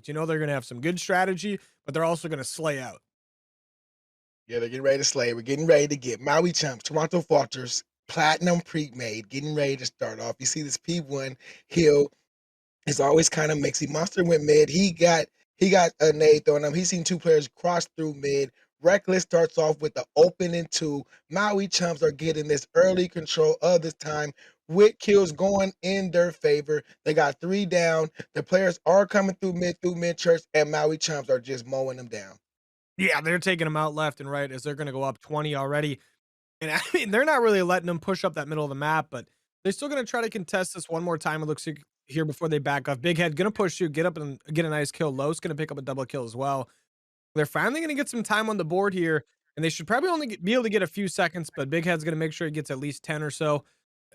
because you know they're going to have some good strategy, but they're also going to slay out. Yeah, they're getting ready to slay. We're getting ready to get Maui Chums, Toronto Falters, Platinum Premade, getting ready to start off. You see this P1 Hill is always kind of mixy. Monster went mid. He got a nade throwing him. He's seen two players cross through mid. Reckless starts off with the open and two. Maui Chums are getting this early control of this time with kills going in their favor. They got three down. The players are coming through mid church, and Maui Chums are just mowing them down. Yeah, they're taking them out left and right as they're going to go up 20 already. And I mean, they're not really letting them push up that middle of the map, but they're still going to try to contest this one more time. It looks like here before they back off. Big Head going to push you, get up and get a nice kill. Low's going to pick up a double kill as well. They're finally going to get some time on the board here, and they should probably only be able to get a few seconds, but Big Head's going to make sure he gets at least 10 or so.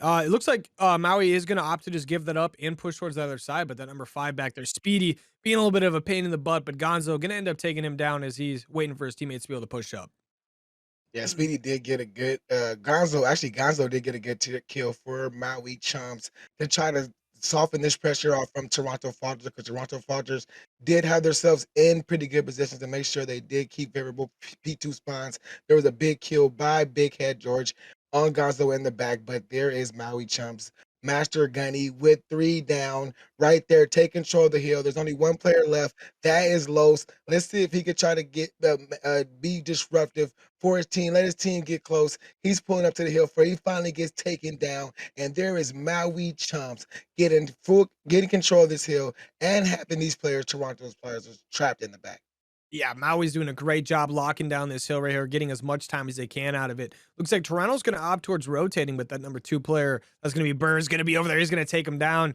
It looks like Maui is going to opt to just give that up and push towards the other side, but that number 5 back there, Speedy, being a little bit of a pain in the butt, but Gonzo going to end up taking him down as he's waiting for his teammates to be able to push up. Yeah, Speedy did get a good Gonzo did get a good kill for Maui Chums to try to soften this pressure off from Toronto Falters because Toronto Falters did have themselves in pretty good positions to make sure they did keep favorable P2 spawns. There was a big kill by Big Head George on Gonzo in the back, but there is Maui Chums. Master Gunny with three down right there, take control of the hill. There's only one player left. That is Los. Let's see if he could try to get be disruptive for his team. Let his team get close. He's pulling up to the hill for he finally gets taken down. And there is Maui Chums getting control of this hill and having these players, Toronto's players, are trapped in the back. Yeah, Maui's doing a great job locking down this hill right here, getting as much time as they can out of it. Looks like Toronto's going to opt towards rotating with that number 2 player. That's going to be Burr's going to be over there. He's going to take him down.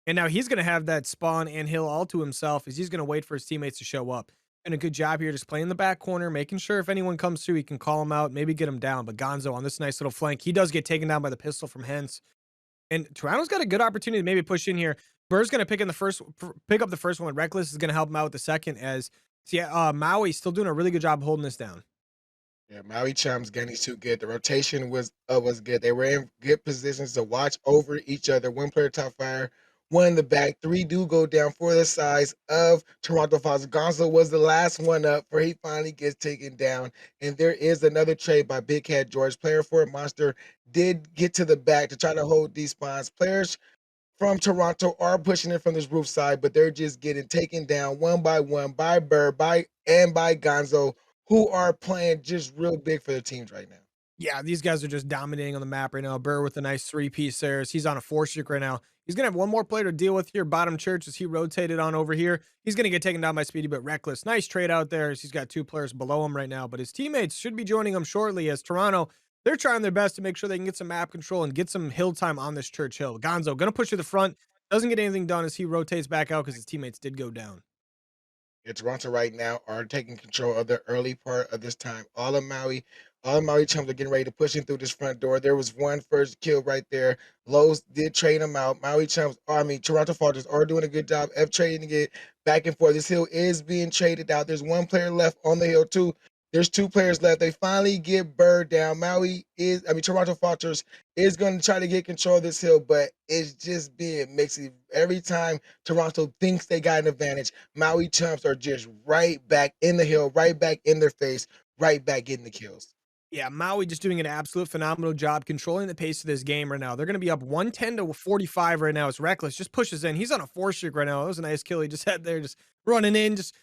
And now he's going to have that spawn and hill all to himself as he's going to wait for his teammates to show up. And a good job here just playing the back corner, making sure if anyone comes through, he can call him out, maybe get him down. But Gonzo on this nice little flank, he does get taken down by the pistol from Hence. And Toronto's got a good opportunity to maybe push in here. Burr's gonna pick up the first one. Reckless is gonna help him out with the second as see Maui's still doing a really good job holding this down. Yeah, Maui Chums getting too good. The rotation was good. They were in good positions to watch over each other. One player top fire, one in the back. Three do go down for the size of Toronto Falls. Gonzo was the last one up for he finally gets taken down. And there is another trade by Big Head George. Player for Monster did get to the back to try to hold these spawns. Players from Toronto are pushing it from this roof side, but they're just getting taken down one by Burr, by Gonzo, who are playing just real big for their teams right now. Yeah, these guys are just dominating on the map right now. Burr with a nice three-piece there as he's on a 4 streak right now. He's gonna have one more player to deal with here. Bottom church as he rotated on over here. He's gonna get taken down by Speedy, but Reckless. Nice trade out there as he's got 2 players below him right now. But his teammates should be joining him shortly as Toronto, they're trying their best to make sure they can get some map control and get some hill time on this church hill. Gonzo gonna push to the front. Doesn't get anything done as he rotates back out because his teammates did go down. Yeah, Toronto right now are taking control of the early part of this time. All of Maui Chums are getting ready to push in through this front door. There was one first kill right there. Lowe's did trade him out. Toronto Falters are doing a good job of trading it back and forth. This hill is being traded out. There's one player left on the hill too. There's two players left. They finally get Bird down. Toronto Falters is going to try to get control of this hill, but it's just being mixy. Every time Toronto thinks they got an advantage, Maui Chumps are just right back in the hill, right back in their face, right back getting the kills. Yeah, Maui just doing an absolute phenomenal job controlling the pace of this game right now. They're going to be up 110 to 45 right now. It's Reckless just pushes in. He's on a 4 streak right now. That was a nice kill he just had there, just running in, just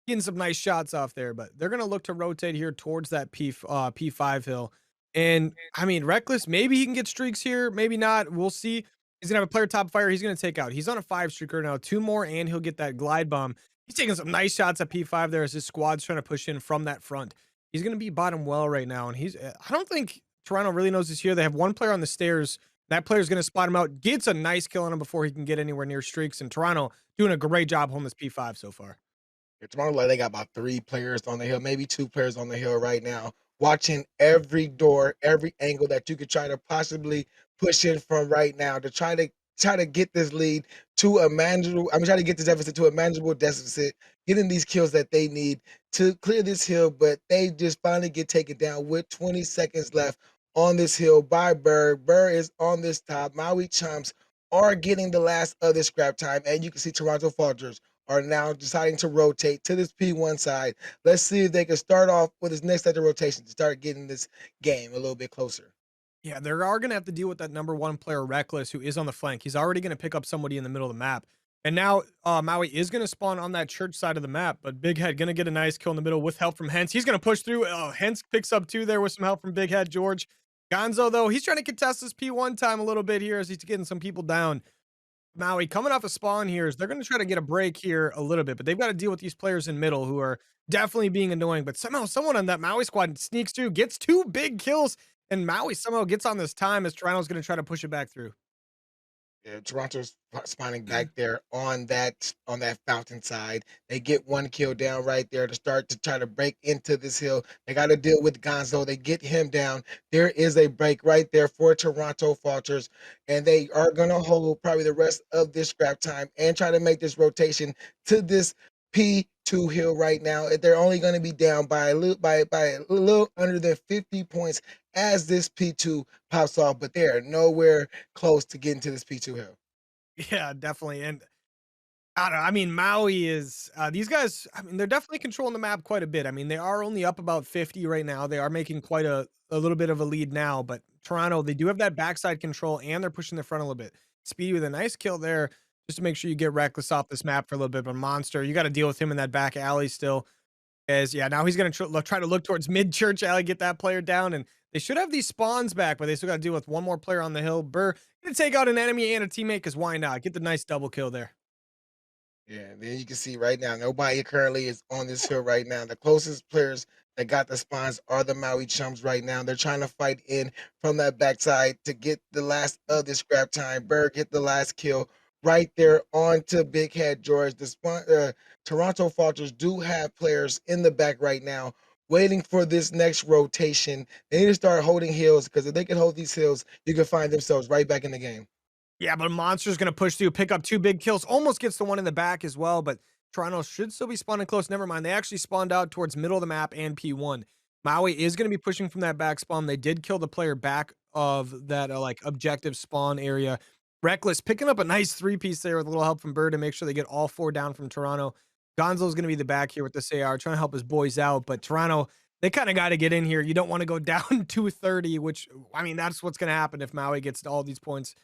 getting some nice shots off there. But they're going to look to rotate here towards that P5 hill. And I mean, Reckless, maybe he can get streaks here, maybe not. We'll see. He's going to have a player top fire. He's going to take out. He's on a 5 streak right now. 2 more, and he'll get that glide bomb. He's taking some nice shots at P5 there as his squad's trying to push in from that front. He's going to be bottom well right now, and I don't think Toronto really knows this here. They have one player on the stairs. That player's going to spot him out, gets a nice kill on him before he can get anywhere near streaks, and Toronto doing a great job holding this P5 so far. Yeah, Toronto, like, they got about three players on the hill, maybe two players on the hill right now, watching every door, every angle that you could try to possibly push in from right now to try to get this lead to a manageable. Try to get this deficit to a manageable deficit, getting these kills that they need to clear this hill. But they just finally get taken down with 20 seconds left on this hill by Burr. Burr is on this top. Maui Chumps are getting the last of this scrap time, and you can see Toronto Falters are now deciding to rotate to this P1 side. Let's see if they can start off with his next set of rotation to start getting this game a little bit closer. Yeah, they are gonna have to deal with that number one player, Reckless, who is on the flank. He's already gonna pick up somebody in the middle of the map. And now Maui is gonna spawn on that church side of the map, but Big Head gonna get a nice kill in the middle with help from Hens. He's gonna push through. Oh, Hens picks up two there with some help from Big Head George. Gonzo, though, he's trying to contest this P1 time a little bit here as he's getting some people down. Maui coming off a spawn here is they're going to try to get a break here a little bit, but they've got to deal with these players in middle who are definitely being annoying. But somehow someone on that Maui squad sneaks through, gets two big kills, and Maui somehow gets on this time as Toronto's going to try to push it back through. Yeah, Toronto's spawning back there on that fountain side. They get one kill down right there to start to try to break into this hill. They got to deal with Gonzo. They get him down. There is a break right there for Toronto Falters, and they are gonna hold probably the rest of this scrap time and try to make this rotation to this P2 hill right now. They're only going to be down by a little under than 50 points as this P2 pops off, but they are nowhere close to getting to this P2 hill. Yeah, definitely. And I don't know. I mean, Maui is these guys. I mean, they're definitely controlling the map quite a bit. I mean, they are only up about 50 right now. They are making quite a little bit of a lead now. But Toronto, they do have that backside control, and they're pushing the front a little bit. Speedy with a nice kill there, just to make sure you get Reckless off this map for a little bit. But Monster, you got to deal with him in that back alley still. As yeah, now he's gonna try to look towards mid church alley, get that player down, and they should have these spawns back, but they still got to deal with one more player on the hill. Burr gonna take out an enemy and a teammate because why not? Get the nice double kill there. Yeah, and then you can see right now, nobody currently is on this hill right now. The closest players that got the spawns are the Maui Chums right now. They're trying to fight in from that backside to get the last of the scrap time. Berg hit the last kill right there onto Big Head George. Toronto Falters do have players in the back right now waiting for this next rotation. They need to start holding hills because if they can hold these hills, you can find themselves right back in the game. Yeah, but Monster's gonna push through, pick up two big kills, almost gets the one in the back as well. But Toronto should still be spawning close. Never mind. They actually spawned out towards middle of the map and P1. Maui is gonna be pushing from that back spawn. They did kill the player back of that like objective spawn area. Reckless picking up a nice three-piece there with a little help from Bird to make sure they get all four down from Toronto. Gonzo's gonna be the back here with this AR, trying to help his boys out. But Toronto, they kind of got to get in here. You don't want to go down 230, which I mean, that's what's gonna happen if Maui gets to all these points.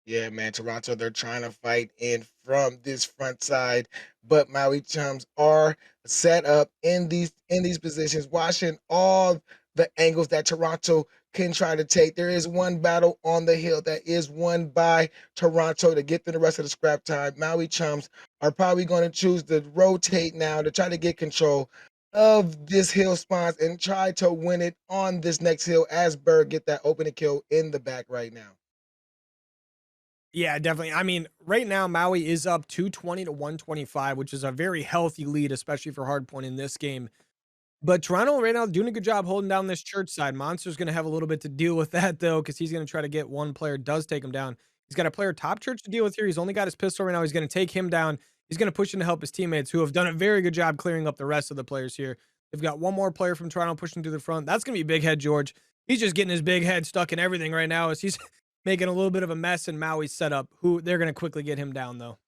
Yeah, man, Toronto, they're trying to fight in from this front side, but Maui Chums are set up in these positions, watching all the angles that Toronto can try to take. There is one battle on the hill that is won by Toronto to get through the rest of the scrap time. Maui Chums are probably going to choose to rotate now to try to get control of this hill spawns and try to win it on this next hill as Berg get that opening kill in the back right now. Yeah, definitely. I mean, right now Maui is up 220 to 125, which is a very healthy lead, especially for hardpoint in this game. But Toronto right now doing a good job holding down this church side. Monster's going to have a little bit to deal with that though, because he's going to try to get one player does take him down. He's got a player top church to deal with here. He's only got his pistol right now. He's going to take him down. He's going to push in to help his teammates who have done a very good job clearing up the rest of the players here. They've got one more player from Toronto pushing to the front. That's going to be Big Head George. He's just getting his big head stuck in everything right now as he's making a little bit of a mess in Maui's setup, who they're going to quickly get him down though.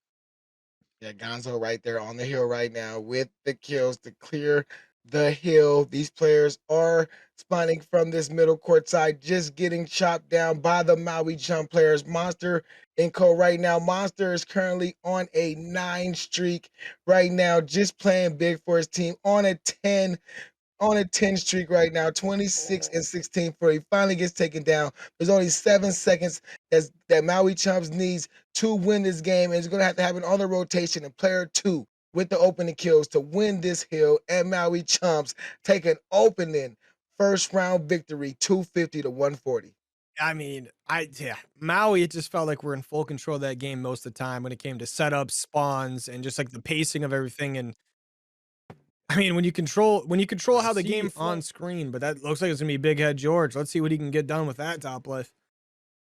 Yeah, Gonzo right there on the hill right now with the kills to clear the hill. These players are spawning from this middle court side, just getting chopped down by the Maui Jump players. Monster and Co. right now. Monster is currently on a 9 streak right now, just playing big for his team on a 10 streak right now, 26 and 16 for he finally gets taken down. There's only 7 seconds that Maui Chumps needs to win this game, and it's going to have to happen on the rotation and player 2 with the opening kills to win this hill, and Maui Chumps take an opening first round victory, 250 to 140. I mean, yeah, Maui, it just felt like we're in full control of that game most of the time when it came to setup, spawns, and just like the pacing of everything. And I mean, when you control how the See game flow. on screen, but that looks like it's gonna be Big Head George. Let's see what he can get done with that top life.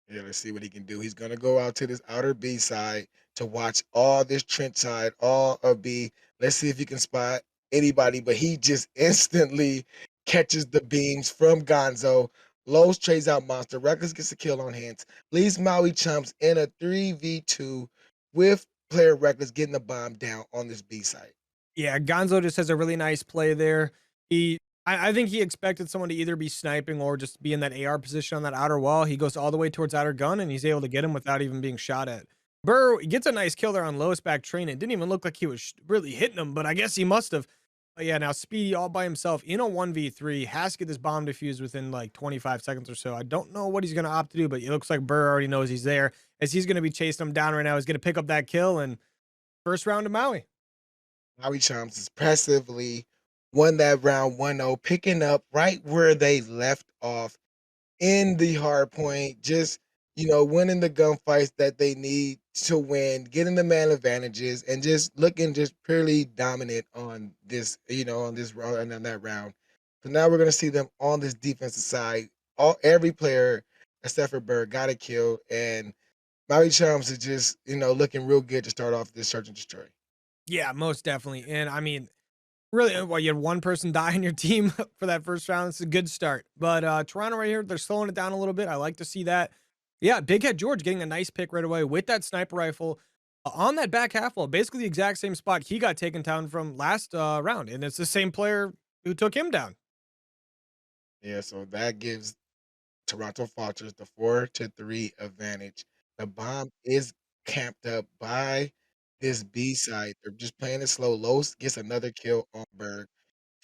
Yeah, let's see what he can do. He's gonna go out to this outer B side to watch all this trench side, all of B. Let's see if he can spot anybody, but he just instantly catches the beams from Gonzo. Lowe's trades out Monster. Reckless gets a kill on hands. Leaves Maui Chumps in a 3v2 with player Reckless getting the bomb down on this B site. Yeah, Gonzo just has a really nice play there. I think he expected someone to either be sniping or just be in that AR position on that outer wall. He goes all the way towards outer gun and he's able to get him without even being shot at. Burr gets a nice kill there on lowest back train. It didn't even look like he was really hitting him, but I guess he must have. But yeah, now Speedy all by himself in a 1v3 has to get this bomb defused within like 25 seconds or so. I don't know what he's going to opt to do, but it looks like Burr already knows he's there as he's going to be chasing him down right now. He's going to pick up that kill and first round of Maui. Maui Chums impressively won that round 1-0, picking up right where they left off in the hard point, just winning the gunfights that they need to win, getting the man advantages, and just looking just purely dominant on this, on this round and on that round. So now we're gonna see them on this defensive side. Every player except for Bird got a kill, and Maui Chums is just looking real good to start off this search and destroy. Yeah, most definitely. And I mean, really, well, you had one person die in your team for that first round. It's a good start. But Toronto right here, they're slowing it down a little bit. I like to see that. Yeah, Big Head George getting a nice pick right away with that sniper rifle on that back half wall, basically the exact same spot he got taken down from last round. And it's the same player who took him down. Yeah, so that gives Toronto Falters the 4-3 advantage. The bomb is camped up by this B side. They're just playing it slow. Los gets another kill on Berg.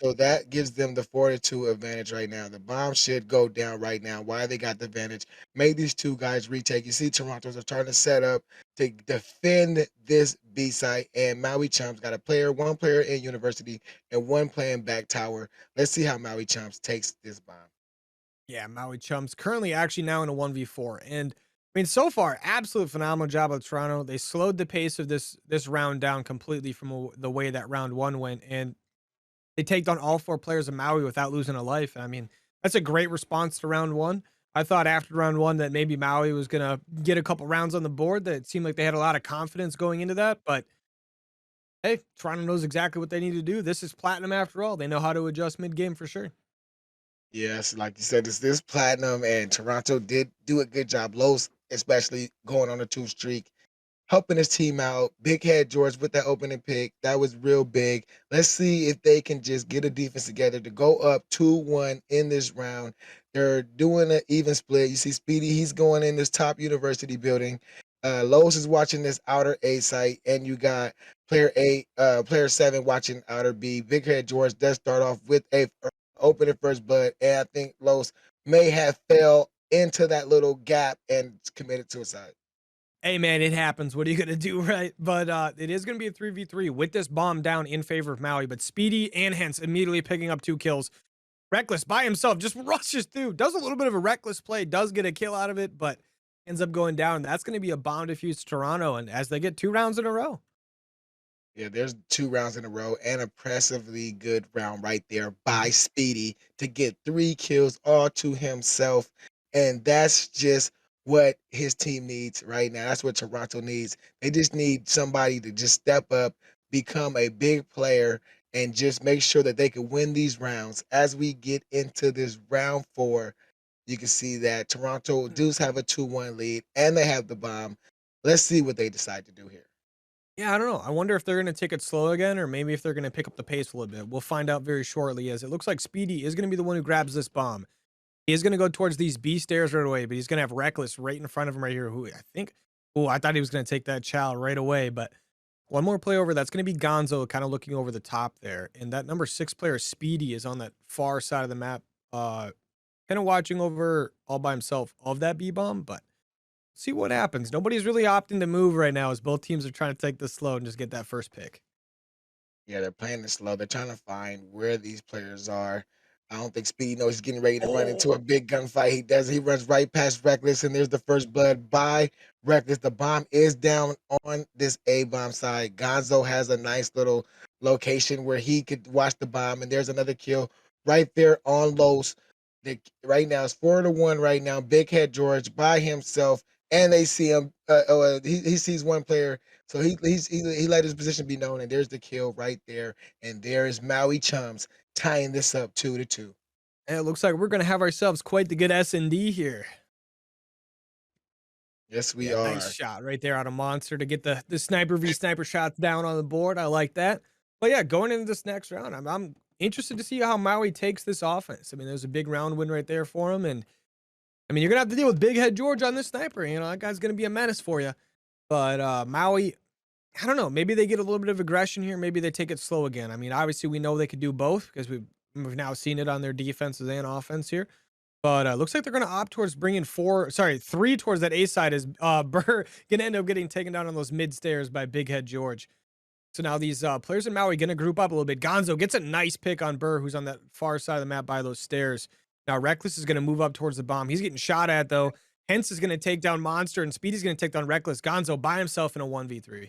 So that gives them the 4-2 advantage right now. The bomb should go down right now. Why they got the advantage? Made these two guys retake. You see, Toronto's are trying to set up to defend this B site, and Maui Chums got one player in university and one playing back tower. Let's see how Maui Chums takes this bomb. Yeah, Maui Chums currently actually now in a 1v4. And I mean, so far, absolute phenomenal job of Toronto. They slowed the pace of this round down completely from the way that round one went. And they take down all four players of Maui without losing a life. I mean, that's a great response to round one. I thought after round one that maybe Maui was gonna get a couple rounds on the board. That it seemed like they had a lot of confidence going into that, but hey, Toronto knows exactly what they need to do. This is Platinum after all. They know how to adjust mid game for sure. Yes, like you said, it's this platinum, and Toronto did do a good job. Los, especially going on a two streak, helping his team out. Big Head George with that opening pick. That was real big. Let's see if they can just get a defense together to go up 2-1 in this round. They're doing an even split. You see Speedy, he's going in this top university building. Lowe's is watching this outer A site, and you got player 7 watching outer B. Big Head George does start off with a opening first blood, and I think Lowe's may have fell into that little gap and committed suicide. Hey man, it happens. What are you gonna do, right? But it is gonna be a 3v3 with this bomb down in favor of Maui. But Speedy and Hence immediately picking up 2 kills. Reckless by himself just rushes through, does a little bit of a reckless play, does get a kill out of it, but ends up going down. That's going to be a bomb defuse to Toronto, and as they get 2 rounds in a row. Yeah, there's 2 rounds in a row, and impressively good round right there by Speedy to get 3 kills all to himself, and that's just what his team needs right now. That's what Toronto needs. They just need somebody to just step up, become a big player, and just make sure that they can win these rounds. As we get into this round 4, you can see that Toronto does have a 2-1 lead, and they have the bomb. Let's see what they decide to do here. Yeah, I don't know. I wonder if they're going to take it slow again, or maybe if they're going to pick up the pace a little bit. We'll find out very shortly, as it looks like Speedy is going to be the one who grabs this bomb. He is going to go towards these B stairs right away, but he's going to have Reckless right in front of him right here, who I think, oh, I thought he was going to take that chow right away, but one more play over. That's going to be Gonzo kind of looking over the top there. And that number 6 player, Speedy, is on that far side of the map, kind of watching over all by himself of that B bomb, but see what happens. Nobody's really opting to move right now as both teams are trying to take this slow and just get that first pick. Yeah, they're playing it slow. They're trying to find where these players are. I don't think Speedy knows he's getting ready to run into Oh, a big gunfight. He does. He runs right past Reckless, and there's the first blood by Reckless. The bomb is down on this A bomb side. Gonzo has a nice little location where he could watch the bomb, and there's another kill right there on Los. Right now it's 4-1 right now. Big Head George by himself, and they see him. He sees one player, so he let his position be known, and there's the kill right there. And there is Maui Chums tying this up 2-2. and it looks like we're going to have ourselves quite the good S&D here. Yes, we Yeah, nice are. shot right there on a monster to get the sniper v sniper shots down on the board. I like that. But yeah, going into this next round, I'm interested to see how Maui takes this offense. I mean, there's a big round win right there for him, and I mean, you're gonna have to deal with Big Head George on this sniper. You know, that guy's gonna be a menace for you. But Maui, I don't know. Maybe they get a little bit of aggression here. Maybe they take it slow again. I mean, obviously we know they could do both because we've now seen it on their defenses and offense here. But looks like they're going to opt towards bringing three towards that A side. Is Burr going to end up getting taken down on those mid stairs by Big Head George? So now these players in Maui going to group up a little bit. Gonzo gets a nice pick on Burr, who's on that far side of the map by those stairs. Now Reckless is going to move up towards the bomb. He's getting shot at though. Hence is going to take down Monster, and Speedy's going to take down Reckless. Gonzo by himself in a 1v3.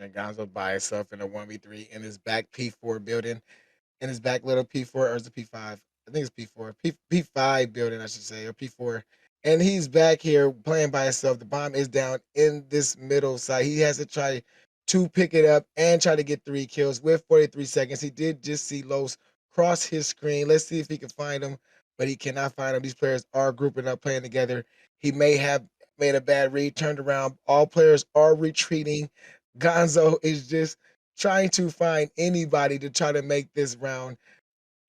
And Gonzo by himself in a 1v3 in his back P4 building, in his back little P4, or is it P5? I think it's P4, P5 building, I should say, or P4. And he's back here playing by himself. The bomb is down in this middle side. He has to try to pick it up and try to get 3 kills with 43 seconds. He did just see Los cross his screen. Let's see if he can find him, but he cannot find him. These players are grouping up, playing together. He may have made a bad read, turned around. All players are retreating. Gonzo is just trying to find anybody to try to make this round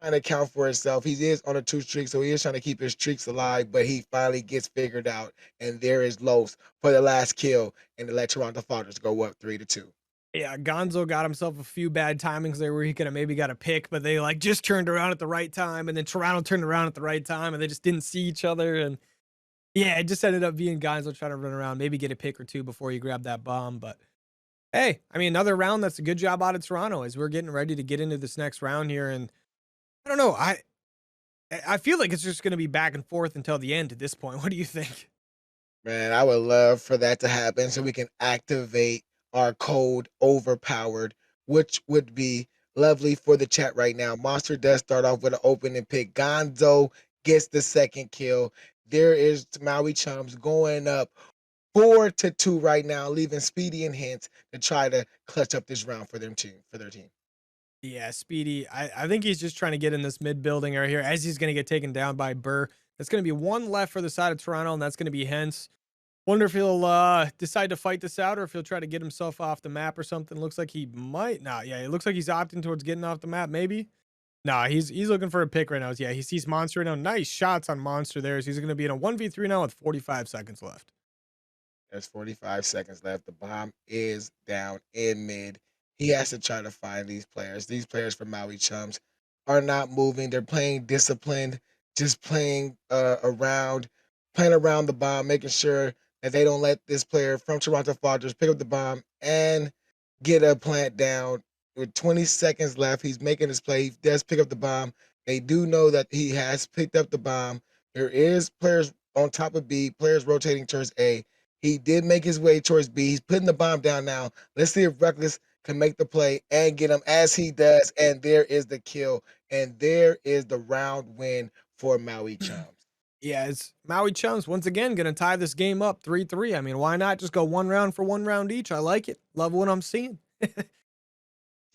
trying to account for himself. He is on a 2 streak, so he is trying to keep his streaks alive, but he finally gets figured out. And there is Los for the last kill and to let Toronto Falters go up 3-2. Yeah, Gonzo got himself a few bad timings there where he could have maybe got a pick, but they like just turned around at the right time, and then Toronto turned around at the right time, and they just didn't see each other. And yeah, it just ended up being Gonzo trying to run around, maybe get a pick or two before he grabbed that bomb. But hey, I mean, another round that's a good job out of Toronto as we're getting ready to get into this next round here. And I don't know, I feel like it's just going to be back and forth until the end at this point. What do you think? Man, I would love for that to happen so we can activate our code overpowered, which would be lovely for the chat right now. Monster does start off with an opening pick. Gonzo gets the second kill. There is Maui Chums going up 4-2 right now, leaving Speedy and Hint to try to clutch up this round for their team. Yeah, Speedy. I think he's just trying to get in this mid building right here as he's going to get taken down by Burr. That's going to be one left for the side of Toronto, and that's going to be Hence. Wonder if he'll decide to fight this out or if he'll try to get himself off the map or something. Looks like he might. Nah, yeah, it looks like he's opting towards getting off the map. Maybe. Nah, he's looking for a pick right now. Yeah, he sees Monster right now. Nice shots on Monster there. So he's going to be in a 1v3 now with 45 seconds left. There's 45 seconds left. The bomb is down in mid. He has to try to find these players. These players from Maui Chums are not moving. They're playing disciplined, just playing around the bomb, making sure that they don't let this player from Toronto Falters pick up the bomb and get a plant down. With 20 seconds left, he's making his play. He does pick up the bomb. They do know that he has picked up the bomb. There is players on top of B, players rotating towards A. He did make his way towards B. He's putting the bomb down now. Let's see if Reckless can make the play and get him as he does. And there is the kill. And there is the round win for Maui Chums. Yeah, it's Maui Chums once again going to tie this game up 3-3. I mean, why not just go one round for one round each? I like it. Love what I'm seeing.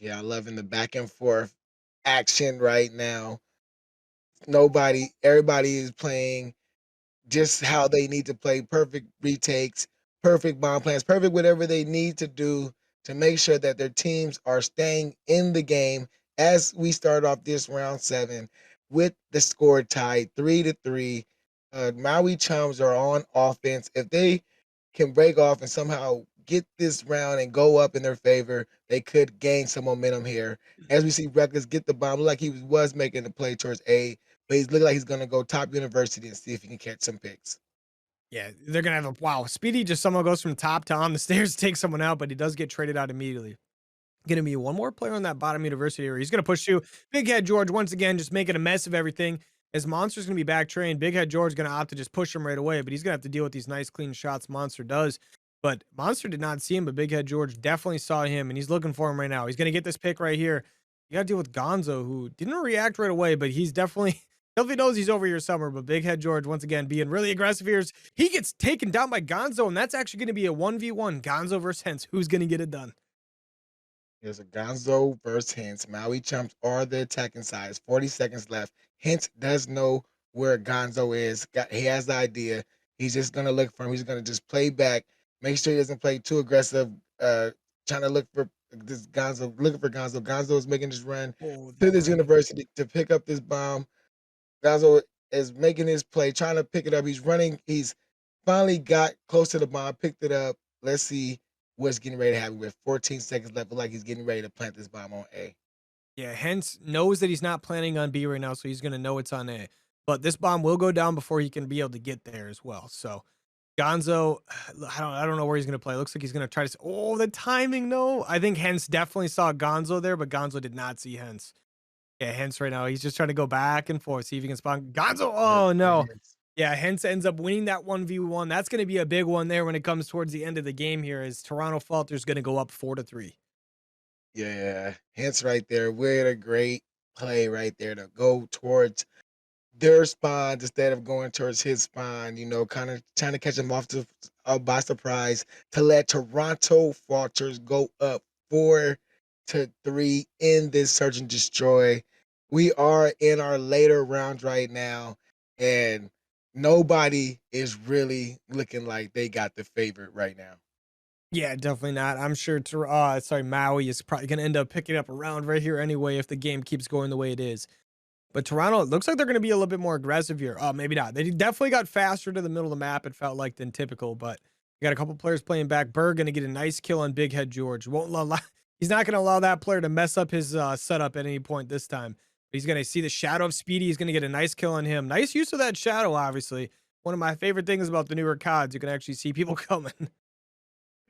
Yeah, I'm loving the back and forth action right now. Everybody is playing just how they need to play, perfect retakes, perfect bomb plans, perfect whatever they need to do to make sure that their teams are staying in the game as we start off this round 7 with the score tied 3-3. Maui Chums are on offense. If they can break off and somehow get this round and go up in their favor, they could gain some momentum here. As we see Reckless get the bomb, look like he was making the play towards A, but he's looking like he's going to go top university and see if he can catch some picks. Yeah, they're gonna have a wow. Speedy just somehow goes from top to on the stairs to take someone out, but he does get traded out immediately. Gonna be one more player on that bottom university area. He's gonna push you. Big Head George once again just making a mess of everything. As Monster's gonna be back trained, Big Head George gonna opt to just push him right away, but he's gonna have to deal with these nice clean shots Monster does. But Monster did not see him, but Big Head George definitely saw him, and he's looking for him right now. He's gonna get this pick right here. You gotta deal with Gonzo, who didn't react right away, but he's definitely definitely knows he's over here somewhere. But Big Head George once again being really aggressive here. He gets taken down by Gonzo, and that's actually gonna be a 1v1 Gonzo versus Hens. Who's gonna get it done? There's a Gonzo versus Hint. Maui Chumps are the attacking side. It's 40 seconds left. Hint does know where Gonzo is. He has the idea. He's just gonna look for him. He's gonna just play back, make sure he doesn't play too aggressive, trying to look for this Gonzo, looking for Gonzo. Gonzo is making this run Oh, to that this right. university to pick up this bomb. Gonzo is making his play, trying to pick it up. He's running. He's finally got close to the bomb, picked it up. Let's see what's getting ready to happen with 14 seconds left. Look like he's getting ready to plant this bomb on A. Yeah, hence knows that he's not planning on B right now, so he's gonna know it's on A. But this bomb will go down before he can be able to get there as well. So Gonzo, I don't know where he's gonna play. Looks like he's gonna try to. Oh, the timing, no. I think Hens definitely saw Gonzo there, but Gonzo did not see Hens. Yeah, Hens right now. He's just trying to go back and forth, see if he can spawn Gonzo. Yep, Oh there it no. is. Yeah, Hens ends up winning that 1v1. That's gonna be a big one there when it comes towards the end of the game here, as Toronto Falters gonna go up 4-3. Yeah, hence right there. What a great play right there to go towards their spine instead of going towards his spine, kind of trying to catch him by surprise to let Toronto Falters go up 4-3 in this search and destroy. We are in our later rounds right now, and nobody is really looking like they got the favorite right now. Yeah, definitely not. I'm sure Maui is probably gonna end up picking up a round right here anyway if the game keeps going the way it is. But Toronto, it looks like they're going to be a little bit more aggressive here. Maybe not. They definitely got faster to the middle of the map, it felt like, than typical. But you got a couple players playing back. Berg going to get a nice kill on Big Head George. Won't allow, he's not going to allow that player to mess up his setup at any point this time. He's going to see the shadow of Speedy. He's going to get a nice kill on him. Nice use of that shadow, obviously. One of my favorite things about the newer CODs, you can actually see people coming.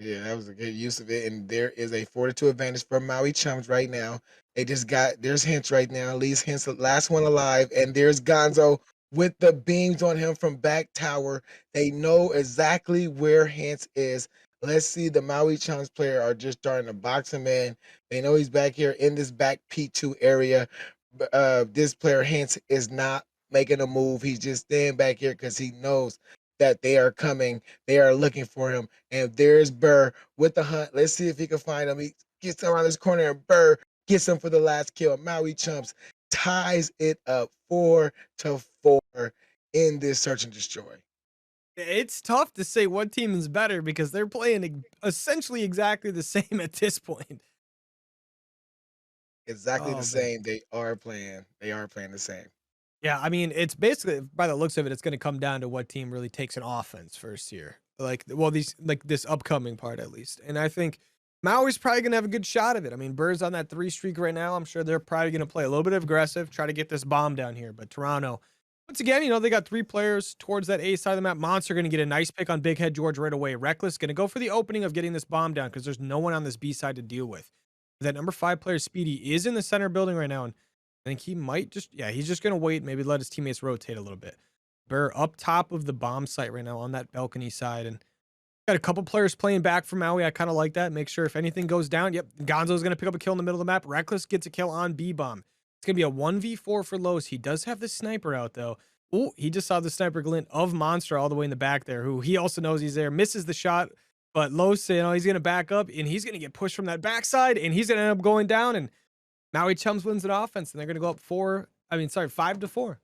Yeah, that was a good use of it, and there is a 4-2 advantage for Maui Chums right now. They just got there's Hints right now. Lee's Hints, the last one alive, and there's Gonzo with the beams on him from back tower. They know exactly where Hints is. Let's see, the Maui Chums player are just starting to box him in. They know he's back here in this back P2 area. This player Hints is not making a move. He's just staying back here because he knows that they are coming. They are looking for him. And there's Burr with the hunt. Let's see if he can find him. He gets around this corner and Burr gets him for the last kill. Maui Chumps ties it up 4-4 in this search and destroy. It's tough to say what team is better because they're playing essentially exactly the same at this point. Exactly the Oh man. same. They are playing. They are playing the same. Yeah, I mean, it's basically by the looks of it, it's going to come down to what team really takes an offense first here. Like, well, these like this upcoming part at least, and I think Maui's probably going to have a good shot of it. I mean, Bird's on that 3 streak right now. I'm sure they're probably going to play a little bit of aggressive, try to get this bomb down here. But Toronto, once again, they got 3 players towards that A side of the map. Monster going to get a nice pick on Big Head George right away. Reckless going to go for the opening of getting this bomb down because there's no one on this B side to deal with. That number 5 player Speedy is in the center building right now, and I think he might he's just gonna wait, maybe let his teammates rotate a little bit. Burr up top of the bomb site right now on that balcony side, and got a couple players playing back for Maui. I kind of like that. Make sure if anything goes down, yep, Gonzo's gonna pick up a kill in the middle of the map. Reckless gets a kill on B bomb. It's gonna be a 1v4 for Los. He does have the sniper out though. Oh, he just saw the sniper glint of Monster all the way in the back there, who he also knows he's there. Misses the shot, but Los, he's gonna back up and he's gonna get pushed from that backside, and he's gonna end up going down. And Maui Chums wins an offense, and they're going to go up 5-4.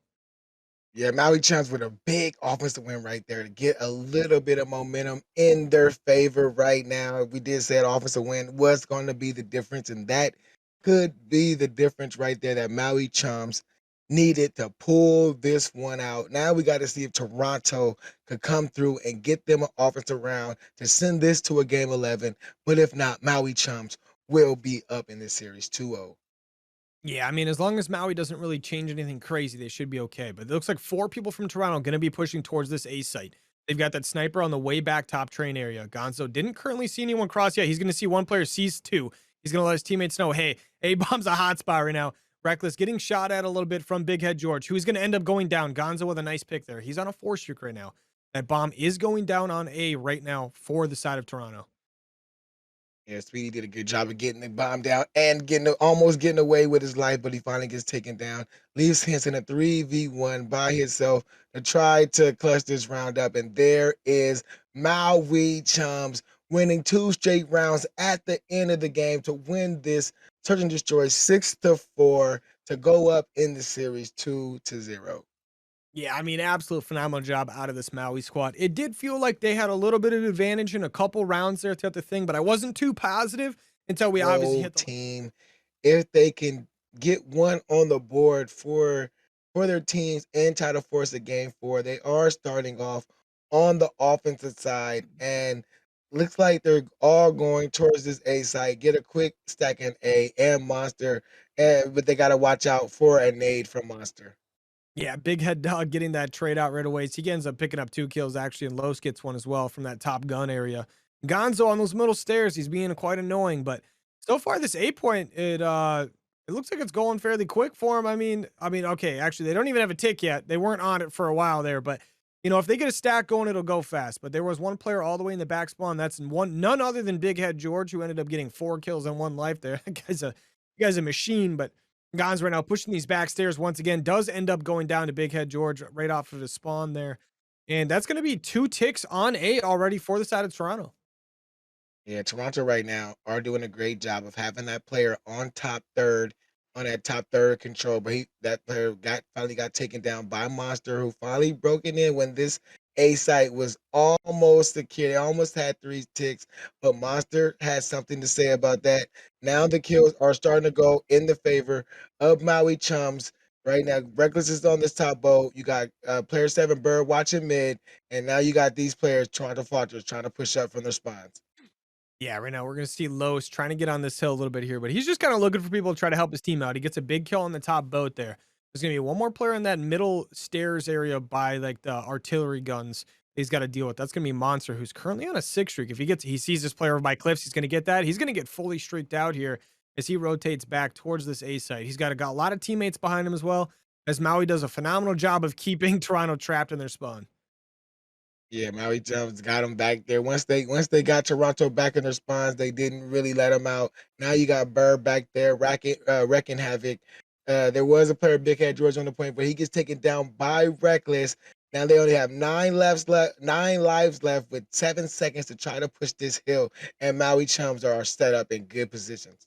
Yeah, Maui Chums with a big offensive win right there to get a little bit of momentum in their favor right now. We did say an offensive win was going to be the difference, and that could be the difference right there that Maui Chums needed to pull this one out. Now we got to see if Toronto could come through and get them an offensive round to send this to a game 11. But if not, Maui Chums will be up in this series 2-0. Yeah, I mean, as long as Maui doesn't really change anything crazy, they should be okay. But it looks like 4 people from Toronto going to be pushing towards this A site. They've got that sniper on the way back top train area. Gonzo didn't currently see anyone cross yet. He's going to see one player, sees 2. He's going to let his teammates know, hey, A bomb's a hot spot right now. Reckless getting shot at a little bit from Big Head George, who's going to end up going down. Gonzo with a nice pick there. He's on a 4 streak right now. That bomb is going down on A right now for the side of Toronto. Yeah, Speedy did a good job of getting the bomb down and almost getting away with his life, but he finally gets taken down. Leaves Henson a 3v1 by himself to try to clutch this round up. And there is Maui Chums winning 2 straight rounds at the end of the game to win this search and destroy 6-4 to go up in the series 2-0. Yeah, I mean, absolute phenomenal job out of this Maui squad. It did feel like they had a little bit of advantage in a couple rounds there throughout the thing, but I wasn't too positive until we obviously Whole hit the. team, if they can get one on the board for their teams and try to force a game 4, they are starting off on the offensive side, and looks like they're all going towards this A side, get a quick stack in A and Monster, and but they gotta watch out for a nade from Monster. Yeah, Big Head Dog getting that trade out right away. So he ends up picking up 2 kills actually, and Los gets one as well from that top gun area. Gonzo on those middle stairs, he's being quite annoying, but so far this 8 point, it looks like it's going fairly quick for him. I mean, okay, actually they don't even have a tick yet. They weren't on it for a while there, but if they get a stack going, it'll go fast. But there was one player all the way in the back spawn. That's none other than Big Head George, who ended up getting 4 kills and 1 life there. That guy's a machine, but Gonz right now pushing these back stairs once again, does end up going down to Big Head George right off of the spawn there. And that's going to be 2 ticks on 8 already for the side of Toronto. Yeah, Toronto right now are doing a great job of having that player on top third, on that top third control. But that player finally got taken down by Monster, who finally broke it in when this A site was almost secure. They almost had 3 ticks, but Monster had something to say about that. Now the kills are starting to go in the favor of Maui Chums. Right now, Reckless is on this top boat. You got player 7 Bird watching mid, and now you got these players, Toronto Falters, trying to push up from their spawns. Yeah, right now we're going to see Los trying to get on this hill a little bit here, but he's just kind of looking for people to try to help his team out. He gets a big kill on the top boat there. There's going to be one more player in that middle stairs area by like the artillery guns he's got to deal with. That's going to be Monster, who's currently on a 6 streak. If he sees this player over by cliffs, he's going to get that. He's going to get fully streaked out here as he rotates back towards this A site. He's got a lot of teammates behind him as well, as Maui does a phenomenal job of keeping Toronto trapped in their spawn. Yeah, Maui Jones got them back there. Once they got Toronto back in their spawns, they didn't really let them out. Now you got Bird back there, wrecking havoc. There was a player, Big Head George, on the point, but he gets taken down by Reckless. Now they only have 9 lives left with 7 seconds to try to push this hill, and Maui Chums are set up in good positions.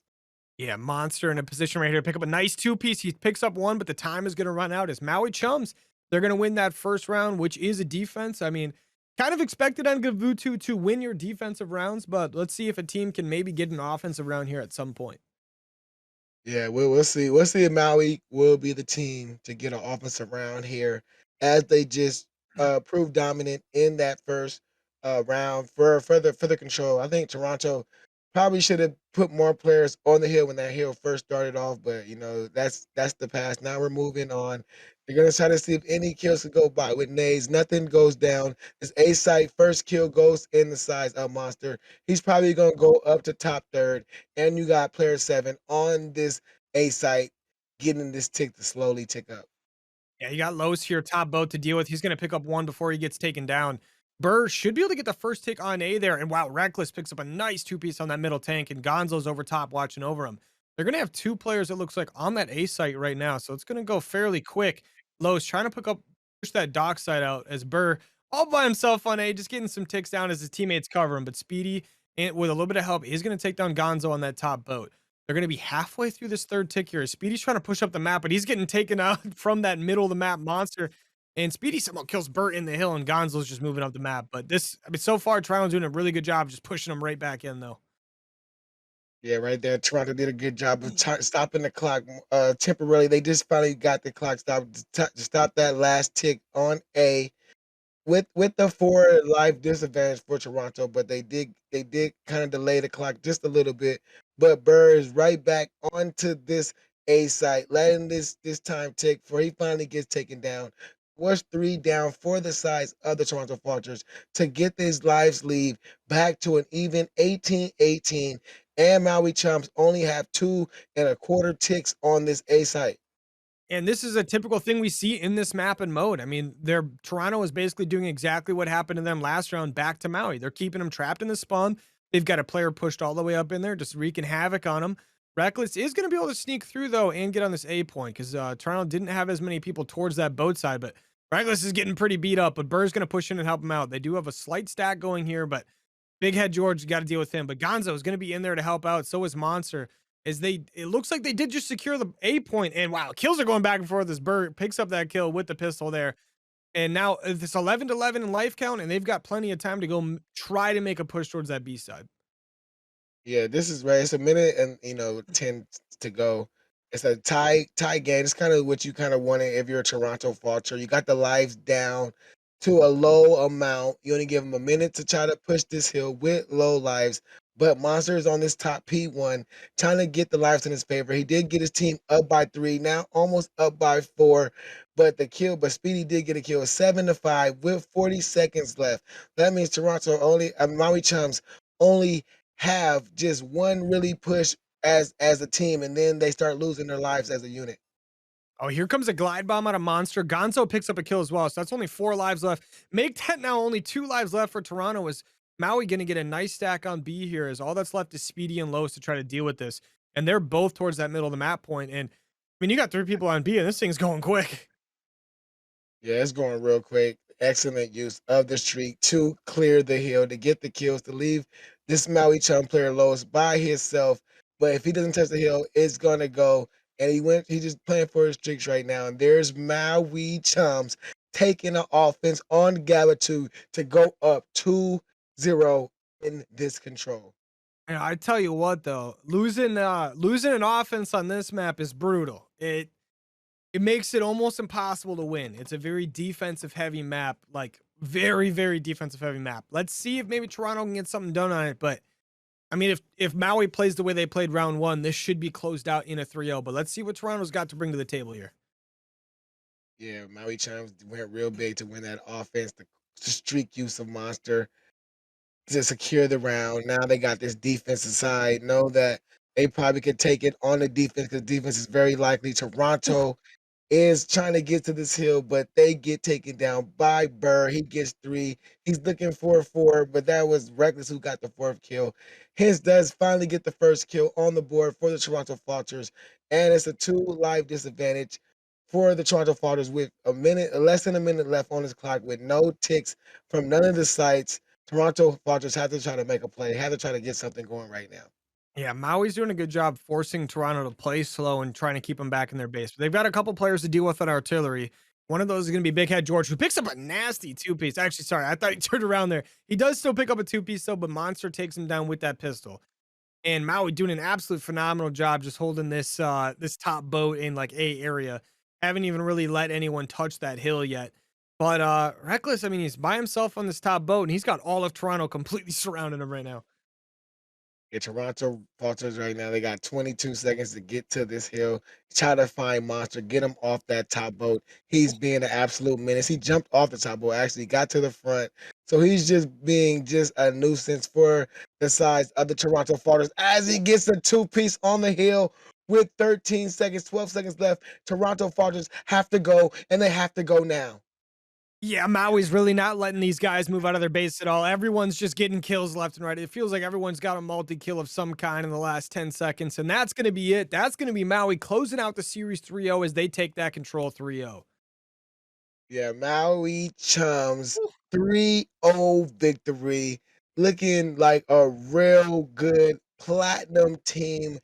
Yeah, Monster in a position right here to pick up a nice 2-piece. He picks up 1, but the time is going to run out as Maui Chums. They're going to win that first round, which is a defense. I mean, kind of expected on Gavutu to win your defensive rounds, but let's see if a team can maybe get an offensive round here at some point. Yeah, we'll see. We'll see if Maui will be the team to get an offensive round here, as they just proved dominant in that first round for the control. I think Toronto probably should have put more players on the hill when that hill first started off, but that's the past. Now we're moving on. They're gonna try to see if any kills could go by with nades. Nothing goes down. This A site first kill goes in the size of Monster. He's probably gonna go up to top third, and you got player 7 on this A site getting this tick to slowly tick up. Yeah, you got Los here, top boat to deal with. He's going to pick up 1 before he gets taken down. Burr should be able to get the first tick on A there. And wow, Reckless picks up a nice 2-piece on that middle tank, and Gonzo's over top watching over him. They're going to have 2 players, it looks like, on that A site right now. So it's going to go fairly quick. Los trying to push that dock side out as Burr all by himself on A, just getting some ticks down as his teammates cover him. But Speedy, and with a little bit of help, is going to take down Gonzo on that top boat. They're going to be halfway through this third tick here. Speedy's trying to push up the map, but he's getting taken out from that middle of the map monster. And Speedy somehow kills Burt in the hill, and Gonzo's just moving up the map. But so far, Toronto's doing a really good job just pushing him right back in, though. Yeah, right there. Toronto did a good job of stopping the clock temporarily. They just finally got the clock stopped to stop that last tick on A. With the 4 life disadvantage for Toronto, but they did kind of delay the clock just a little bit. But Burr is right back onto this A site, letting this time tick before he finally gets taken down. Was 3 down for the size of the Toronto Falters to get this lives lead back to an even 18-18. And Maui Chumps only have 2 1/4 ticks on this A site. And this is a typical thing we see in this map and mode. I mean, Toronto is basically doing exactly what happened to them last round back to Maui. They're keeping them trapped in the spawn. They've got a player pushed all the way up in there, just wreaking havoc on them. Reckless is going to be able to sneak through though and get on this A point because Toronto didn't have as many people towards that boat side, but Reckless is getting pretty beat up. But Burr's going to push in and help him out. They do have a slight stack going here, but Big Head George got to deal with him. But Gonzo is going to be in there to help out. So is Monster. It looks like they did just secure the A point, and wow, kills are going back and forth as Bird picks up that kill with the pistol there. And now it's 11-11 in life count, and they've got plenty of time to go try to make a push towards that B side. Yeah, this is right. It's a minute and 10 to go. It's a tie game. It's kind of what you kind of wanted if you're a Toronto Falter. You got the lives down to a low amount. You only give them a minute to try to push this hill with low lives. But Monster is on this top P1, trying to get the lives in his favor. He did get his team up by 3, now almost up by 4. But Speedy did get a kill, 7-5 with 40 seconds left. That means Toronto only, Maui Chums only have just one really push as a team, and then they start losing their lives as a unit. Oh, here comes a glide bomb out of Monster. Gonzo picks up a kill as well, so that's only 4 lives left. Make that now only 2 lives left for Toronto. Is Maui going to get a nice stack on B here? Is all that's left is Speedy and Los to try to deal with this, and they're both towards that middle of the map point. And I mean, you got 3 people on B, and this thing's going quick. Yeah, it's going real quick. Excellent use of the streak to clear the hill, to get the kills, to leave this Maui Chum player Lois by himself. But if he doesn't touch the hill, it's gonna go. And he's just playing for his streaks right now. And there's Maui Chums taking the offense on Gabbatu to go up 2-0 in this control. And I tell you what, though, losing an offense on this map is brutal. It makes it almost impossible to win. It's a very defensive heavy map, like very, very defensive heavy map. Let's see if maybe Toronto can get something done on it. But I mean, if Maui plays the way they played round one, this should be closed out in a 3-0. But let's see what Toronto's got to bring to the table here. Yeah, Maui Chums went real big to win that offense, the streak use of Monster to secure the round. Now they got this defensive side. Know that they probably could take it on the defense because defense is very likely. Toronto is trying to get to this hill, but they get taken down by Burr. He gets 3. He's looking for 4, but that was Reckless who got the 4th kill. His does finally get the first kill on the board for the Toronto Falters, and it's a 2 life disadvantage for the Toronto Falters with less than a minute left on his clock with no ticks from none of the sites. Toronto Falters have to try to make a play, have to try to get something going right now. Yeah, Maui's doing a good job forcing Toronto to play slow and trying to keep them back in their base. But they've got a couple players to deal with on artillery. One of those is going to be Big Head George, who picks up a nasty 2-piece. Actually, sorry, I thought he turned around there. He does still pick up a 2-piece, though, but Monster takes him down with that pistol. And Maui doing an absolute phenomenal job just holding this top boat in like A area. Haven't even really let anyone touch that hill yet. But Reckless, I mean, he's by himself on this top boat, and he's got all of Toronto completely surrounding him right now. Yeah, Toronto Falters right now, they got 22 seconds to get to this hill, try to find Monster, get him off that top boat. He's being an absolute menace. He jumped off the top boat, actually got to the front. So he's just being just a nuisance for the size of the Toronto Falters as he gets a 2-piece on the hill with 13 seconds, 12 seconds left. Toronto Falters have to go, and they have to go now. Yeah, Maui's really not letting these guys move out of their base at all. Everyone's just getting kills left and right. It feels like everyone's got a multi-kill of some kind in the last 10 seconds, and that's going to be it. That's going to be Maui closing out the series 3-0 as they take that control 3-0. Yeah, Maui Chums 3-0 victory. Looking like a real good platinum team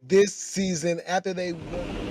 this season after they won.